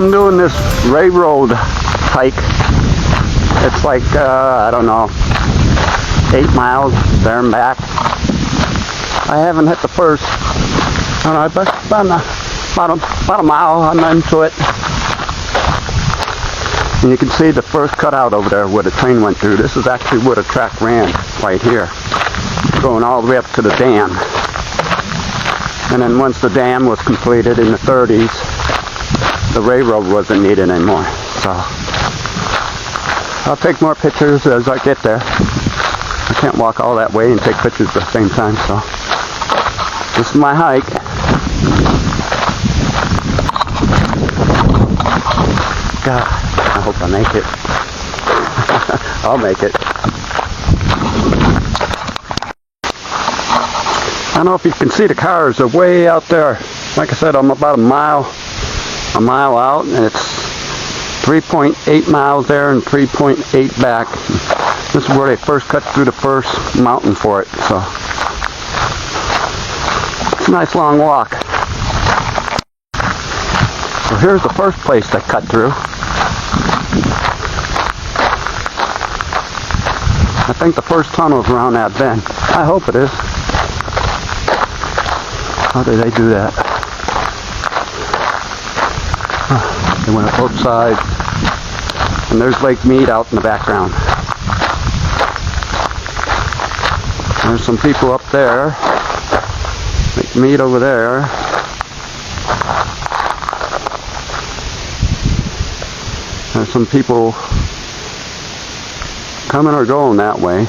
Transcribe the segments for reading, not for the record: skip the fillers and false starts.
I'm doing this railroad hike. It's like, I don't know, 8 miles there and back. I haven't hit the first, I don't know, about a mile I'm into it. And you can see the first cutout over there where the train went through. This is actually where the track ran, right here, going all the way up to the dam. And then once the dam was completed in the 30s, the railroad wasn't needed anymore. So I'll take more pictures as I get there. I can't walk all that way and take pictures at the same time, so this is my hike. God, I hope I make it. I'll make it. I don't know if you can see the cars. They're way out there. Like I said, I'm about a mile out, and it's 3.8 miles there and 3.8 back. This is where they first cut through the first mountain for it. So it's a nice long walk. So here's the first place they cut through. I think the first tunnel is around that bend. I hope it is. How did they do that? They went up both sides. And there's Lake Mead out in the background. There's some people up there. Lake Mead over there. There's some people coming or going that way.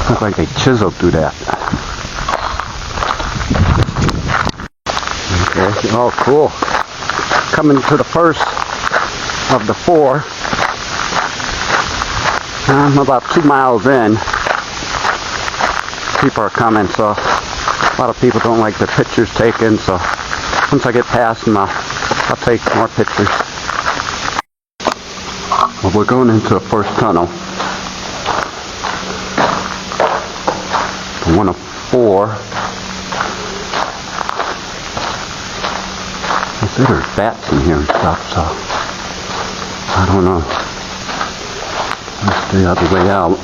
Looks like they chiseled through that. Okay, oh cool. Coming to the first of the 4. I'm about 2 miles in. People are coming, so a lot of people don't like their pictures taken, so once I get past them, I'll take more pictures. Well, we're going into the first tunnel. One of 4. I see there's bats in here and stuff, so I don't know. Let's stay out the way out.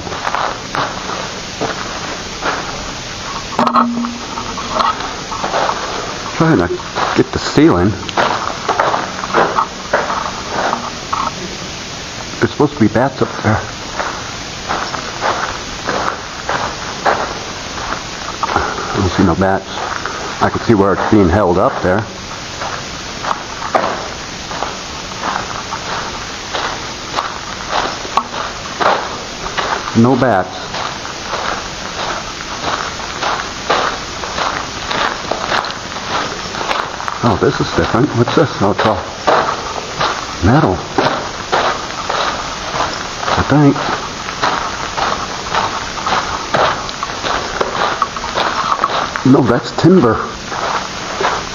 Trying to get the ceiling. There's supposed to be bats up there. I don't see no bats. I can see where it's being held up there. No bats. Oh, this is different. What's this? Oh, it's all metal. I think. No, that's timber.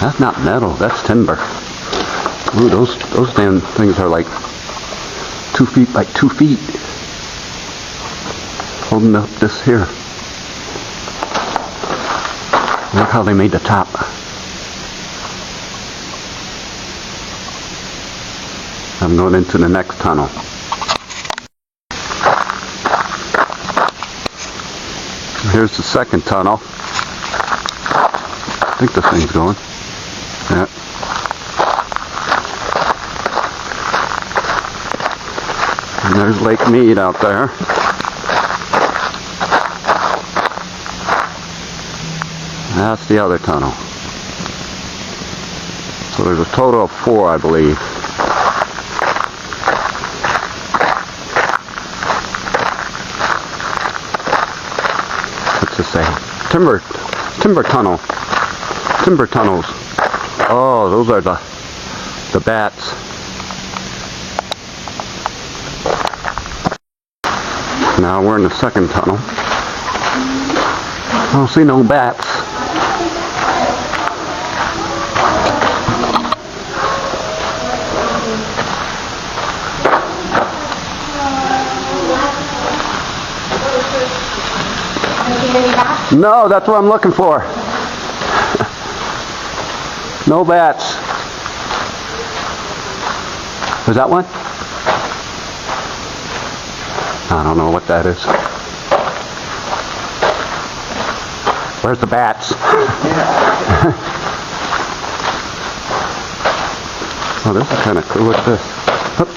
That's not metal. That's timber. Ooh, those damn things are like 2 feet by 2 feet. Holding up this here. Look how they made the top. I'm going into the next tunnel. Here's the second tunnel. I think this thing's going. Yeah. And there's Lake Mead out there. That's the other tunnel. So there's a total of 4, I believe. What's this say? Timber tunnel. Timber tunnels. Oh, those are the bats. Now we're in the second tunnel. I don't see no bats. No, that's what I'm looking for. No bats. Is that one? I don't know what that is. Where's the bats? Oh, this is kind of cool. What's this? Oop.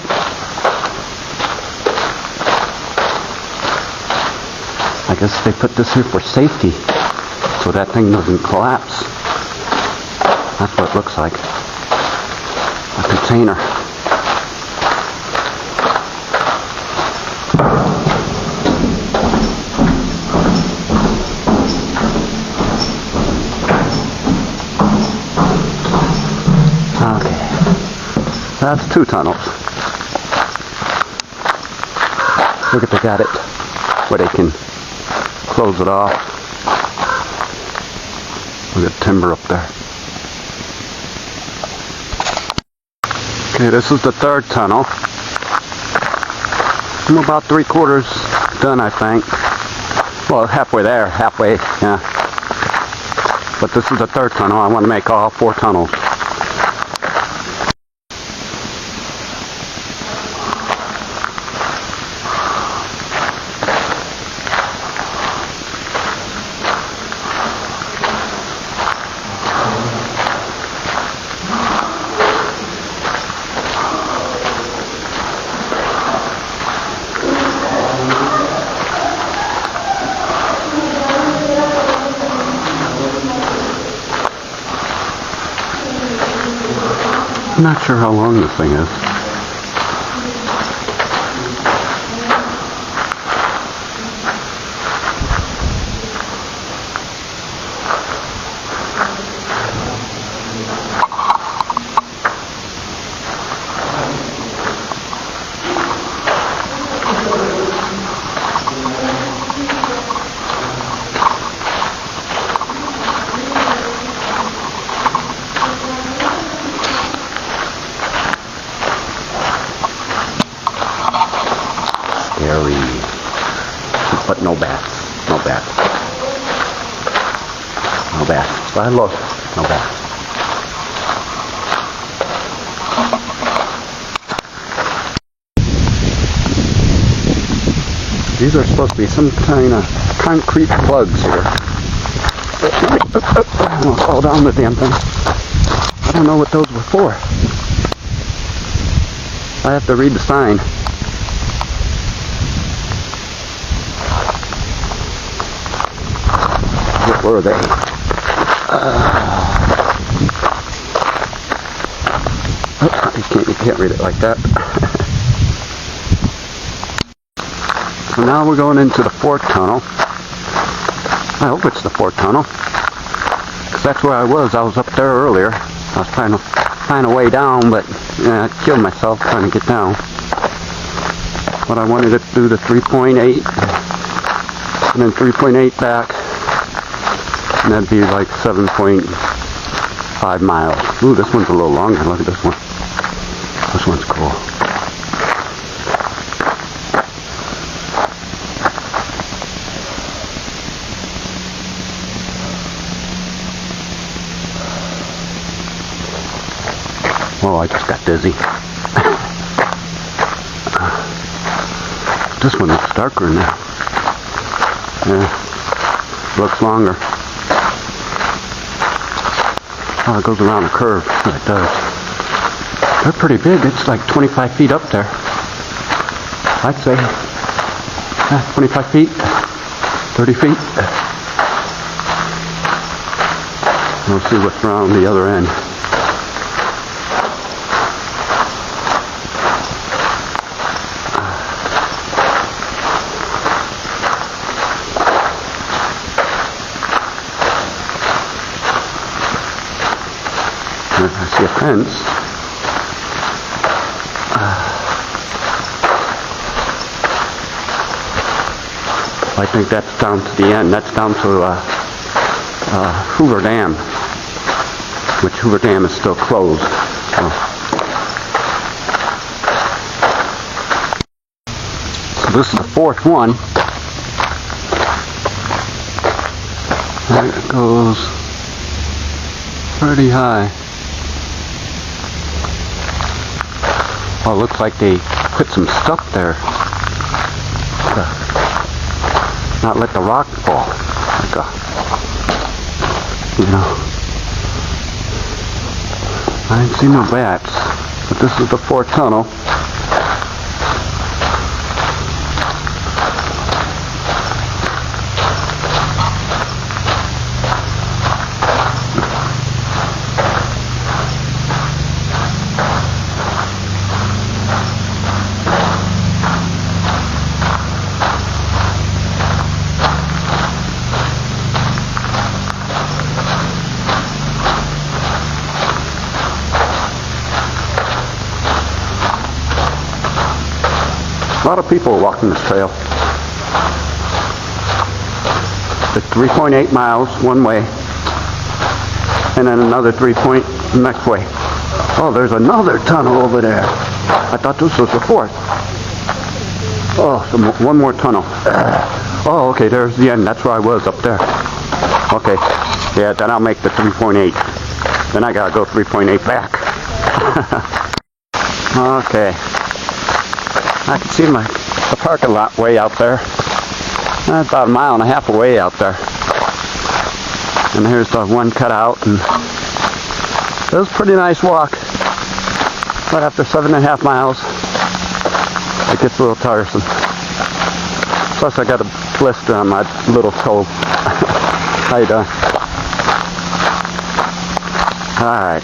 I guess they put this here for safety, so that thing doesn't collapse. That's what it looks like. A container. Okay. That's 2 tunnels. Look at, they got it where they can close it off. Look at timber up there. Okay, this is the 3rd tunnel. I'm about 3/4 done, I think. Well, halfway there, halfway, yeah. But this is the 3rd tunnel. I want to make all 4 tunnels. I'm not sure how long this thing is. Scary. But no bats. No bats. No bats. But look, no bats. These are supposed to be some kind of concrete plugs here. I almost fall down the damn thing. I don't know what those were for. I have to read the sign. What were they? You can't read it like that. So now we're going into the 4th tunnel. I hope it's the 4th tunnel, because that's where I was. I was up there earlier. I was trying to find a way down, but I killed myself trying to get down. But I wanted to do the 3.8 and then 3.8 back. And that'd be like 7.5 miles. Ooh, this one's a little longer. Look at this one. This one's cool. Oh, I just got dizzy. This one looks darker now. Yeah, looks longer. Oh, it goes around a curve. Yeah, it does. They're pretty big. It's like 25 feet up there. I'd say 25 feet, 30 feet. We'll see what's around the other end. I see a fence. I think that's down to the end. That's down to Hoover Dam, which Hoover Dam is still closed. So this is the 4th one. And it goes pretty high. Oh, it looks like they put some stuff there to not let the rock fall. Like a, you know. I didn't see no bats, but this is the fourth tunnel. A lot of people are walking this trail. It's 3.8 miles one way, and then another 3 point next way. Oh, there's another tunnel over there. I thought this was the fourth. Oh, one more tunnel. Oh, okay, there's the end. That's where I was, up there. Okay, yeah, then I'll make the 3.8. Then I gotta go 3.8 back. Okay. I can see the parking lot way out there. That's about 1.5 miles away out there. And here's the one cut out. And it was a pretty nice walk. But after 7.5 miles, it gets a little tiresome. Plus I got a blister on my little toe. How you doing? Alright.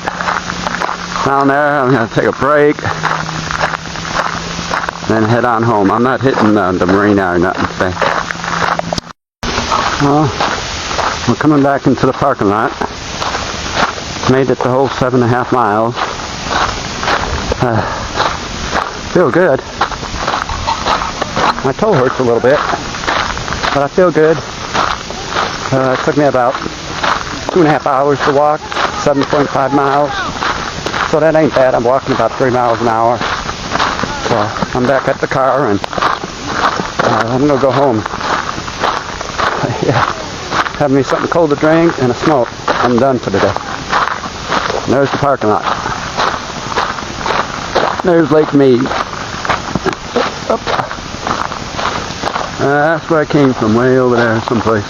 Down there, I'm going to take a break. Then head on home. I'm not hitting the marina or nothing today. Well, we're coming back into the parking lot. Made it the whole 7.5 miles. Feel good. My toe hurts a little bit, but I feel good. It took me about 2.5 hours to walk, 7.5 miles. So that ain't bad. I'm walking about 3 miles an hour. So I'm back at the car, and I'm going to go home. Yeah. Have me something cold to drink and a smoke. I'm done for the day. And there's the parking lot. There's Lake Mead. That's where I came from, way over there someplace.